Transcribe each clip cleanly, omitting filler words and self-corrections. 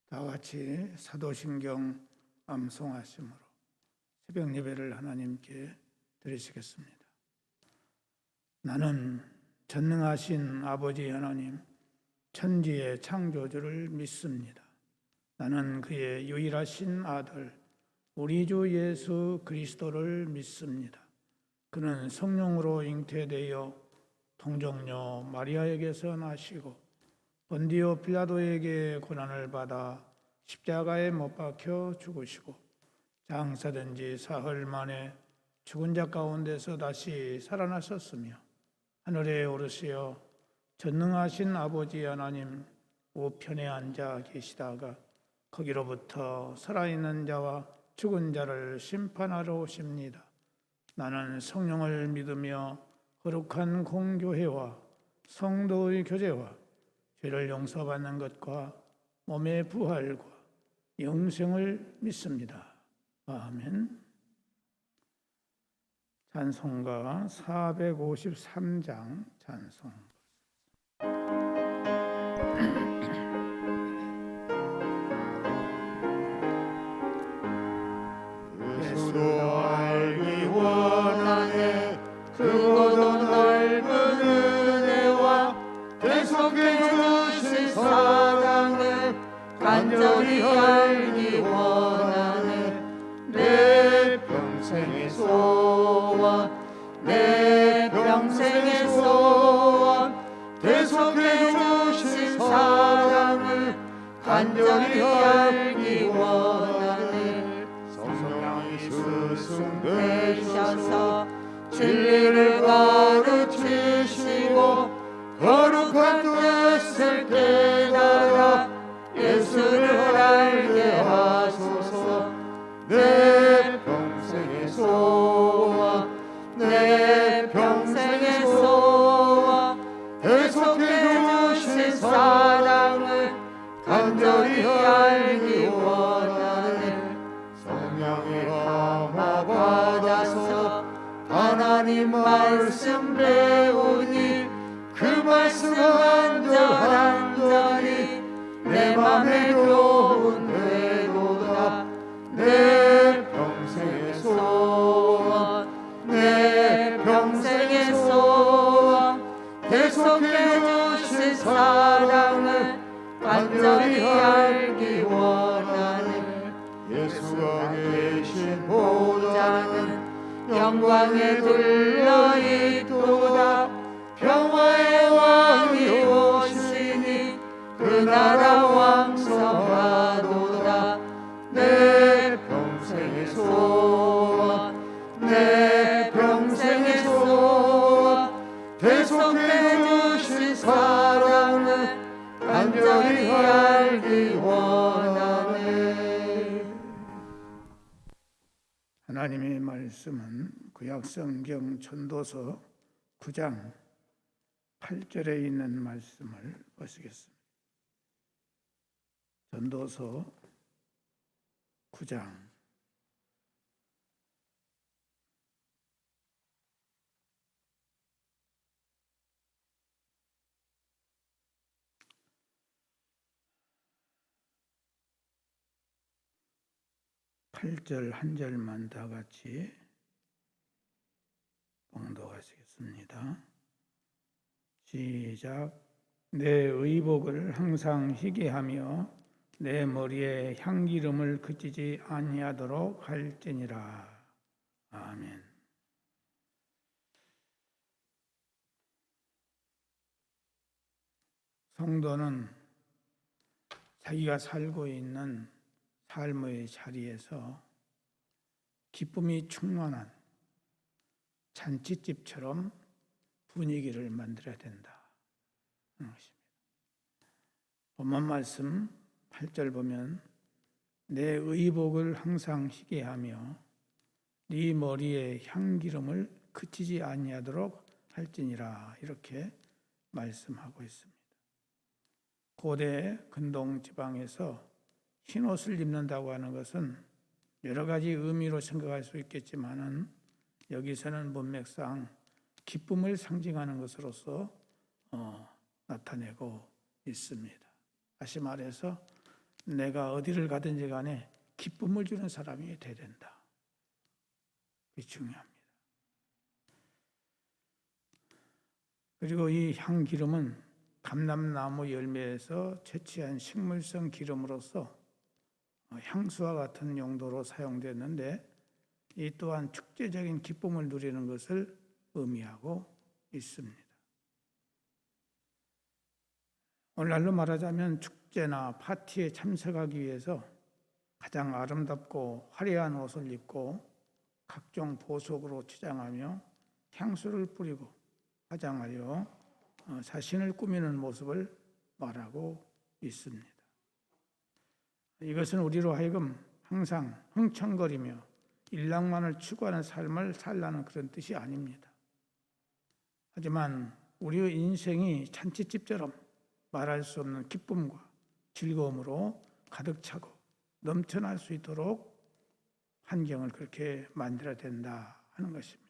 다 같이 사도신경 암송하심으로 새벽 예배를 하나님께 드리시겠습니다. 나는 전능하신 아버지 하나님, 천지의 창조주를 믿습니다. 나는 그의 유일하신 아들, 우리 주 예수 그리스도를 믿습니다. 그는 성령으로 잉태되어 동정녀 마리아에게서 나시고 본디오 빌라도에게 고난을 받아 십자가에 못 박혀 죽으시고 장사된 지 사흘 만에 죽은 자 가운데서 다시 살아나셨으며 하늘에 오르시어 전능하신 아버지 하나님 우편에 앉아 계시다가 거기로부터 살아있는 자와 죽은 자를 심판하러 오십니다. 나는 성령을 믿으며 거룩한 공교회와 성도의 교제와 죄를 용서받는 것과 몸의 부활과 영생을 믿습니다. 아멘. 찬송가 453장 찬송. 예수도 알기 원하네. 크고도 넓은 은혜와 계속해 주신 사랑을 간절히 알기 원하네. 내 평생의 소원, 내 평생의 소원, 계속해 주신 사랑을 간절히 알기 원하네. 성령이 스승 되셔서 진리를 가르치시고 거룩한 뜻을 깨달아 예수를 알게 하소서. 내 평생의 소원, 내 평생의 소원, 계속해 주신 사랑을 간절히 알기 원하네. 성령의 감화 받아서 하나님 말씀 배우니 그 말씀 한절한절이 내 맘에 교훈 되도다. 내 평생의 소원, 내 평생의 소원, 계속해 주신 사랑을 간절히 알기 원하네. 예수가 계신 보좌는 영광에 둘러있도다. 평화의 왕이 오시니 그 나라 왕성하도다. 내 평생의 소원, 내 평생의 소원, 계속해 주신 사랑을 간절히 알기 원하네. 하나님의 말씀은 구약성경 전도서 9장 8절에 있는 말씀을 보시겠습니다. 전도서 9장 8절 한 절만 다 같이 봉독하시겠습니다. 시작. 내 의복을 항상 희게 하며 내 머리에 향기름을 그치지 아니하도록 할지니라. 아멘. 성도는 자기가 살고 있는 삶의 자리에서 기쁨이 충만한 잔치집처럼 분위기를 만들어야 된다. 본문 말씀 8절 보면 내 의복을 항상 희게 하며 네 머리에 향기름을 그치지 아니하도록 할지니라. 이렇게 말씀하고 있습니다. 고대 근동 지방에서 흰옷을 입는다고 하는 것은 여러 가지 의미로 생각할 수 있겠지만은 여기서는 문맥상 기쁨을 상징하는 것으로서 나타내고 있습니다. 다시 말해서 내가 어디를 가든지 간에 기쁨을 주는 사람이 돼야 된다. 그게 중요합니다. 그리고 이 향기름은 감람나무 열매에서 채취한 식물성 기름으로서 향수와 같은 용도로 사용됐는데 이 또한 축제적인 기쁨을 누리는 것을 의미하고 있습니다. 오늘날로 말하자면 축제나 파티에 참석하기 위해서 가장 아름답고 화려한 옷을 입고 각종 보석으로 치장하며 향수를 뿌리고 화장하여 자신을 꾸미는 모습을 말하고 있습니다. 이것은 우리로 하여금 항상 흥청거리며 일낭만을 추구하는 삶을 살라는 그런 뜻이 아닙니다. 하지만 우리의 인생이 잔치집처럼 말할 수 없는 기쁨과 즐거움으로 가득 차고 넘쳐날 수 있도록 환경을 그렇게 만들어야 된다 하는 것입니다.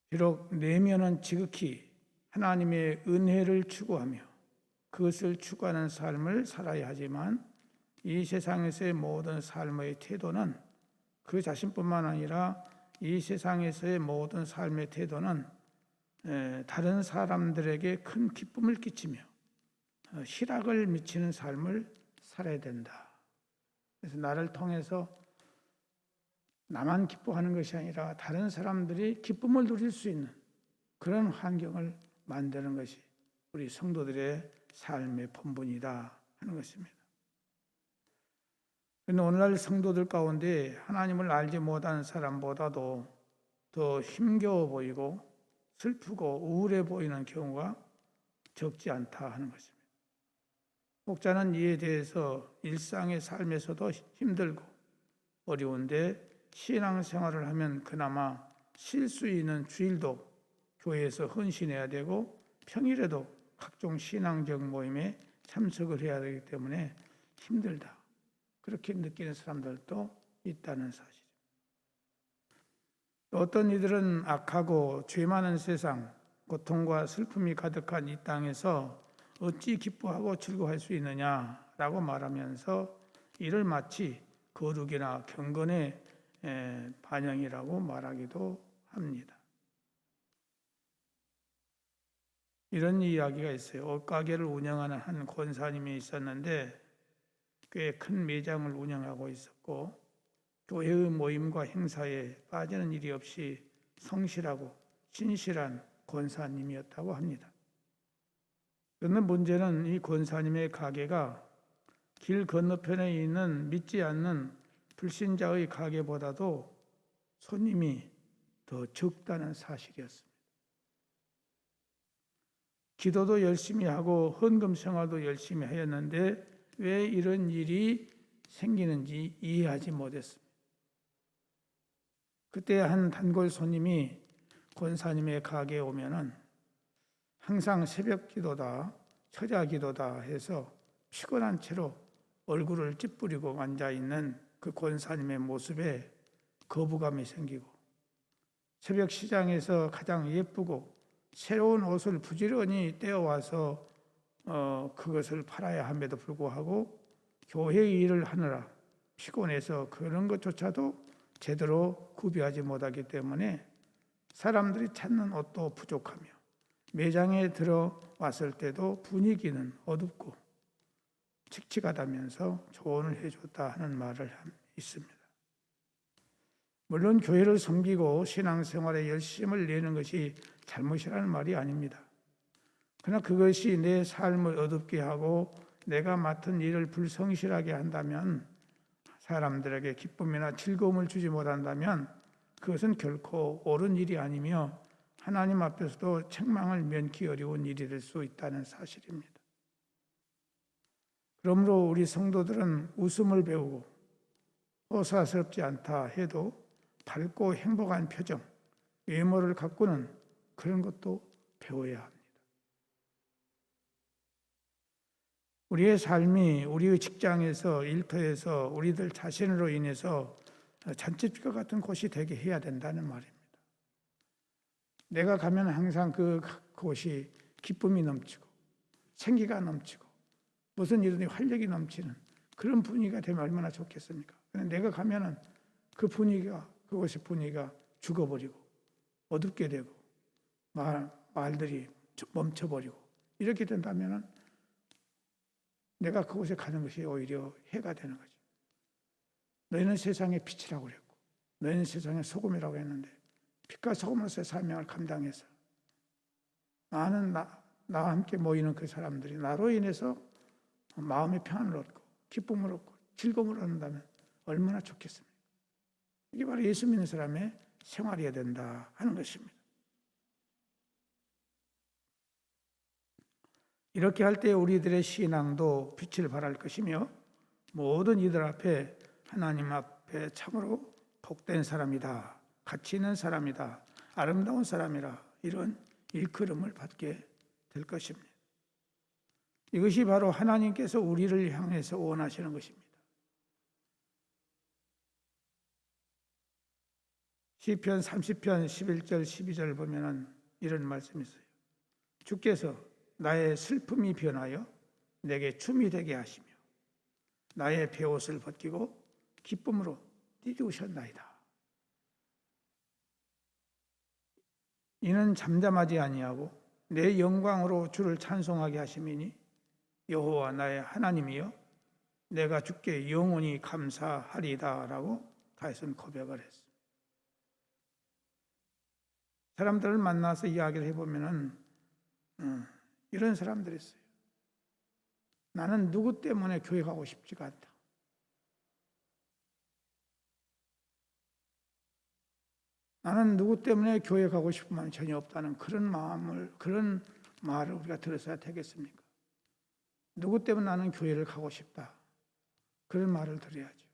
비록 내면은 지극히 하나님의 은혜를 추구하며 그것을 추구하는 삶을 살아야 하지만 이 세상에서의 모든 삶의 태도는 그 자신뿐만 아니라 이 세상에서의 모든 삶의 태도는 다른 사람들에게 큰 기쁨을 끼치며 희락을 미치는 삶을 살아야 된다. 그래서 나를 통해서 나만 기뻐하는 것이 아니라 다른 사람들이 기쁨을 누릴 수 있는 그런 환경을 만드는 것이 우리 성도들의 삶의 본분이다 하는 것입니다. 그런데 오늘날 성도들 가운데 하나님을 알지 못하는 사람보다도 더 힘겨워 보이고 슬프고 우울해 보이는 경우가 적지 않다 하는 것입니다. 목자는 이에 대해서 일상의 삶에서도 힘들고 어려운데 신앙생활을 하면 그나마 쉴 수 있는 주일도 교회에서 헌신해야 되고 평일에도 각종 신앙적 모임에 참석을 해야 되기 때문에 힘들다. 그렇게 느끼는 사람들도 있다는 사실입니다. 어떤 이들은 악하고 죄 많은 세상, 고통과 슬픔이 가득한 이 땅에서 어찌 기뻐하고 즐거워할 수 있느냐라고 말하면서 이를 마치 거룩이나 경건의 반영이라고 말하기도 합니다. 이런 이야기가 있어요. 옷가게를 운영하는 한 권사님이 있었는데 꽤 큰 매장을 운영하고 있었고 교회의 모임과 행사에 빠지는 일이 없이 성실하고 신실한 권사님이었다고 합니다. 그런데 문제는 이 권사님의 가게가 길 건너편에 있는 믿지 않는 불신자의 가게보다도 손님이 더 적다는 사실이었습니다. 기도도 열심히 하고 헌금 생활도 열심히 하였는데 왜 이런 일이 생기는지 이해하지 못했습니다. 그때 한 단골 손님이 권사님의 가게에 오면은 항상 새벽 기도다, 처자 기도다 해서 피곤한 채로 얼굴을 찌푸리고 앉아있는 그 권사님의 모습에 거부감이 생기고 새벽 시장에서 가장 예쁘고 새로운 옷을 부지런히 떼어와서 그것을 팔아야 함에도 불구하고 교회 일을 하느라 피곤해서 그런 것조차도 제대로 구비하지 못하기 때문에 사람들이 찾는 옷도 부족하며 매장에 들어왔을 때도 분위기는 어둡고 칙칙하다면서 조언을 해줬다 하는 말을 있습니다. 물론 교회를 섬기고 신앙생활에 열심을 내는 것이 잘못이라는 말이 아닙니다. 그러나 그것이 내 삶을 어둡게 하고 내가 맡은 일을 불성실하게 한다면 사람들에게 기쁨이나 즐거움을 주지 못한다면 그것은 결코 옳은 일이 아니며 하나님 앞에서도 책망을 면키 어려운 일이 될 수 있다는 사실입니다. 그러므로 우리 성도들은 웃음을 배우고 호사스럽지 않다 해도 밝고 행복한 표정, 외모를 가꾸는 그런 것도 배워야 합니다. 우리의 삶이 우리의 직장에서 일터에서 우리들 자신으로 인해서 잔치집과 같은 곳이 되게 해야 된다는 말입니다. 내가 가면 항상 그 곳이 기쁨이 넘치고 생기가 넘치고 무슨 일이든지 활력이 넘치는 그런 분위기가 되면 얼마나 좋겠습니까? 그런데 내가 가면은 그 분위기가, 그곳의 분위기가 죽어버리고 어둡게 되고 말들이 멈춰버리고 이렇게 된다면은 내가 그곳에 가는 것이 오히려 해가 되는 거죠. 너희는 세상의 빛이라고 그랬고 너희는 세상의 소금이라고 했는데 빛과 소금으로서의 사명을 감당해서 많은 나와 함께 모이는 그 사람들이 나로 인해서 마음의 평안을 얻고 기쁨을 얻고 즐거움을 얻는다면 얼마나 좋겠습니까? 이게 바로 예수 믿는 사람의 생활이어야 된다 하는 것입니다. 이렇게 할 때 우리들의 신앙도 빛을 발할 것이며 모든 이들 앞에 하나님 앞에 참으로 복된 사람이다, 가치 있는 사람이다, 아름다운 사람이라 이런 일컬음을 받게 될 것입니다. 이것이 바로 하나님께서 우리를 향해서 원하시는 것입니다. 시편 30편 11절 12절 보면은 이런 말씀이 있어요. 주께서 나의 슬픔이 변하여 내게 춤이 되게 하시며 나의 베옷을 벗기고 기쁨으로 띠우셨나이다. 이는 잠잠하지 아니하고 내 영광으로 주를 찬송하게 하심이니 여호와 나의 하나님이여 내가 주께 영원히 감사하리다라고 다윗은 고백을 했습니다. 사람들을 만나서 이야기를 해보면은 이런 사람들이 있어요. 나는 누구 때문에 교회 가고 싶지가 않다. 나는 누구 때문에 교회 가고 싶은 마음이 전혀 없다는 그런 말을 우리가 들었어야 되겠습니까? 누구 때문에 나는 교회를 가고 싶다. 그런 말을 들어야죠.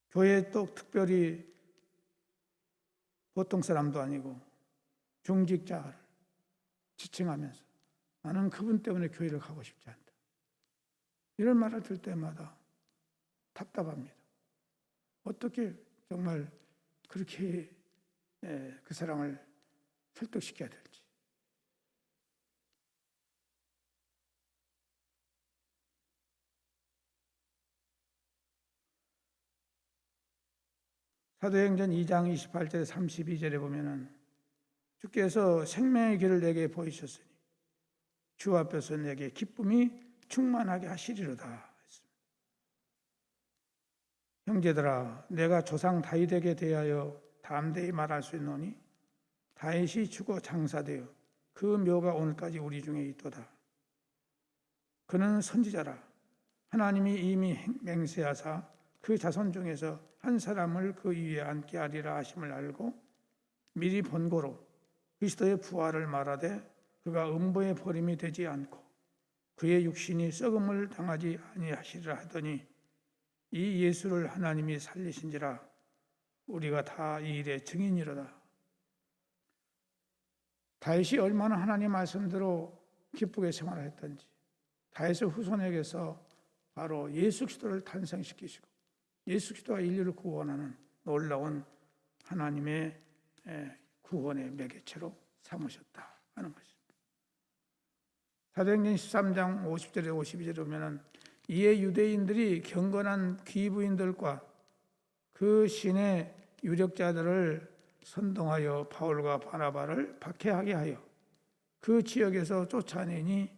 교회에 또 특별히 보통 사람도 아니고 중직자를 지칭하면서 나는 그분 때문에 교회를 가고 싶지 않다. 이런 말을 들을 때마다 답답합니다. 어떻게 정말 그렇게 그 사람을 설득시켜야 될지. 사도행전 2장 28절 32절에 보면은 주께서 생명의 길을 내게 보이셨으니 주 앞에서 내게 기쁨이 충만하게 하시리로다. 형제들아 내가 조상 다윗에게 대하여 담대히 말할 수 있노니 다윗이 죽어 장사되어 그 묘가 오늘까지 우리 중에 있도다. 그는 선지자라 하나님이 이미 맹세하사 그 자손 중에서 한 사람을 그 위에 앉게 하리라 하심을 알고 미리 본고로 그리스도의 부활을 말하되 그가 음부의 버림이 되지 않고 그의 육신이 썩음을 당하지 아니하시리라 하더니 이 예수를 하나님이 살리신지라 우리가 다 이 일의 증인이로다. 다윗이 얼마나 하나님 말씀대로 기쁘게 생활했던지 다윗의 후손에게서 바로 예수 그리스도를 탄생시키시고 예수 그리스도가 인류를 구원하는 놀라운 하나님의 구원의 매개체로 삼으셨다 하는 것입니다. 사도행전 13장 50절에 52절에 보면은 이에 유대인들이 경건한 귀부인들과 그 신의 유력자들을 선동하여 바울과 바나바를 박해하게 하여 그 지역에서 쫓아내니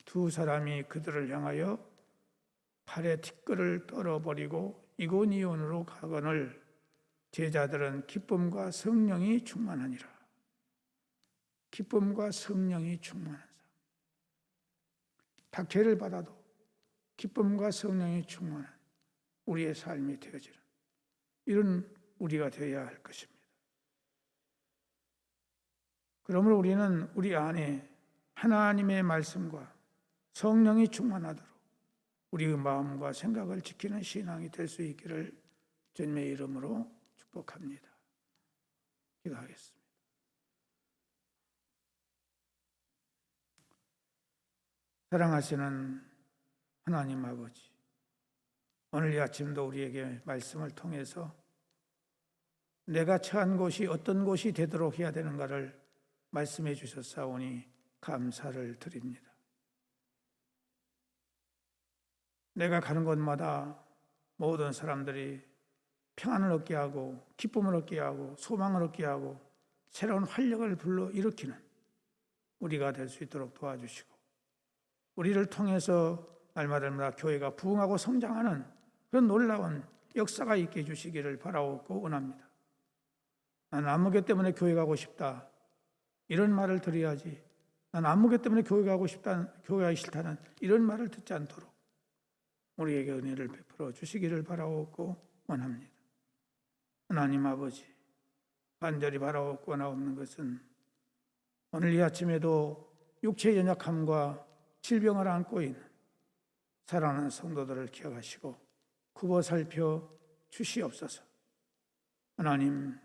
두 사람이 그들을 향하여 팔에 티끌을 떨어버리고 이고니온으로 가거늘 제자들은 기쁨과 성령이 충만하니라. 기쁨과 성령이 충만한 사람. 박해를 받아도 기쁨과 성령이 충만한 우리의 삶이 되어지는 이런 우리가 되어야 할 것입니다. 그러므로 우리는 우리 안에 하나님의 말씀과 성령이 충만하도록 우리의 마음과 생각을 지키는 신앙이 될 수 있기를 주님의 이름으로 축복합니다. 기도하겠습니다. 사랑하시는 하나님 아버지, 오늘 이 아침도 우리에게 말씀을 통해서 내가 처한 곳이 어떤 곳이 되도록 해야 되는가를 말씀해 주셨사오니 감사를 드립니다. 내가 가는 곳마다 모든 사람들이 평안을 얻게 하고 기쁨을 얻게 하고 소망을 얻게 하고 새로운 활력을 불러일으키는 우리가 될 수 있도록 도와주시고, 우리를 통해서 날마다 교회가 부흥하고 성장하는 그런 놀라운 역사가 있게 해주시기를 바라옵고 원합니다. 난 안무교 때문에 교회 가고 싶다, 이런 말을 드려야지, 난 안무교 때문에 교회 가고 싶다, 교회가 싫다는 이런 말을 듣지 않도록 우리에게 은혜를 베풀어 주시기를 바라옵고 원합니다. 하나님 아버지, 간절히 바라옵고 원하옵는 것은 오늘 이 아침에도 육체의 연약함과 질병을 안고 있는 사랑하는 성도들을 기억하시고 굽어 살펴 주시옵소서. 하나님,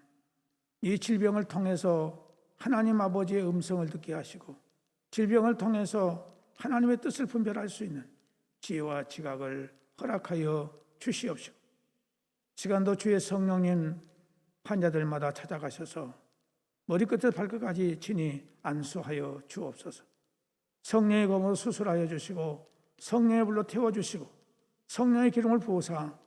이 질병을 통해서 하나님 아버지의 음성을 듣게 하시고 질병을 통해서 하나님의 뜻을 분별할 수 있는 지혜와 지각을 허락하여 주시옵시고, 시간도 주의 성령님 환자들마다 찾아가셔서 머리끝에서 발끝까지 친히 안수하여 주옵소서. 성령의 검으로 수술하여 주시고 성령의 불로 태워주시고 성령의 기름을 부어사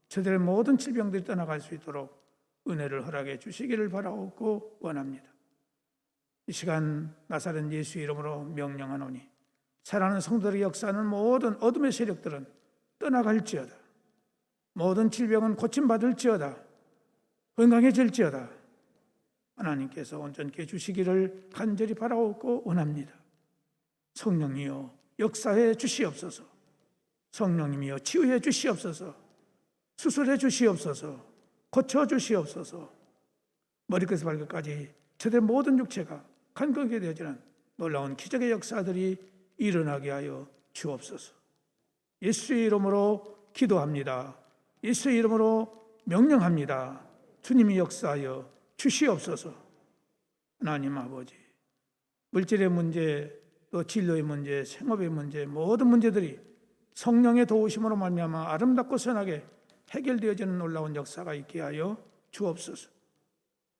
저들의 모든 질병들이 떠나갈 수 있도록 은혜를 허락해 주시기를 바라옵고 원합니다. 이 시간 나사렛 예수 이름으로 명령하노니 사랑하는 성도들의 역사하는 모든 어둠의 세력들은 떠나갈지어다. 모든 질병은 고침받을지어다. 건강해질지어다. 하나님께서 온전케 해주시기를 간절히 바라옵고 원합니다. 성령이여 역사해 주시옵소서. 성령님이여 치유해 주시옵소서. 수술해 주시옵소서. 고쳐 주시옵소서. 머리끝에서 발끝까지 저들의 모든 육체가 건강하게 되어지는 놀라운 기적의 역사들이 일어나게 하여 주옵소서. 예수의 이름으로 기도합니다. 예수의 이름으로 명령합니다. 주님이 역사하여 주시옵소서. 하나님 아버지, 물질의 문제, 또 진로의 문제, 생업의 문제, 모든 문제들이 성령의 도우심으로 말미암아 아름답고 선하게 해결되어지는 놀라운 역사가 있게 하여 주옵소서.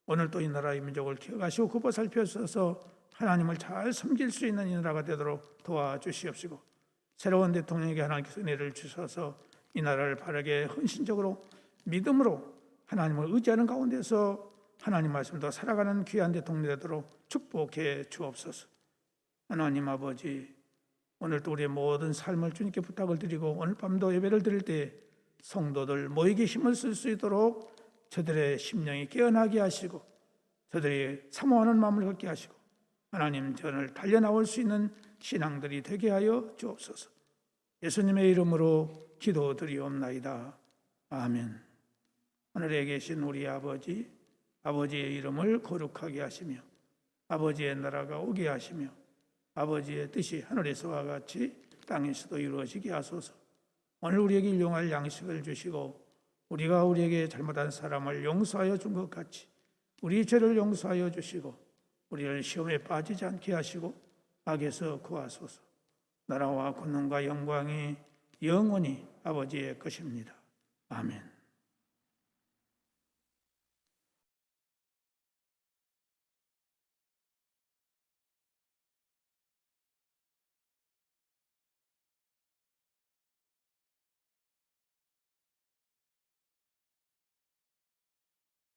오늘 또 이 나라의 민족을 기억하시고 굽어 살펴서 하나님을 잘 섬길 수 있는 이 나라가 되도록 도와주시옵시고, 새로운 대통령에게 하나님께서 은혜를 주셔서 이 나라를 바르게 헌신적으로 믿음으로 하나님을 의지하는 가운데서 하나님 말씀도 살아가는 귀한 대통령이 되도록 축복해 주옵소서. 하나님 아버지, 오늘도 우리의 모든 삶을 주님께 부탁을 드리고 오늘 밤도 예배를 드릴 때 성도들 모이게 힘을 쓸 수 있도록 저들의 심령이 깨어나게 하시고 저들이 사모하는 마음을 갖게 하시고 하나님 전을 달려나올 수 있는 신앙들이 되게 하여 주옵소서. 예수님의 이름으로 기도드리옵나이다. 아멘. 하늘에 계신 우리 아버지, 아버지의 이름을 거룩하게 하시며 아버지의 나라가 오게 하시며 아버지의 뜻이 하늘에서와 같이 땅에서도 이루어지게 하소서. 오늘 우리에게 일용할 양식을 주시고 우리가 우리에게 잘못한 사람을 용서하여 준 것 같이 우리 죄를 용서하여 주시고 우리를 시험에 빠지지 않게 하시고 악에서 구하소서. 나라와 권능과 영광이 영원히 아버지의 것입니다. 아멘.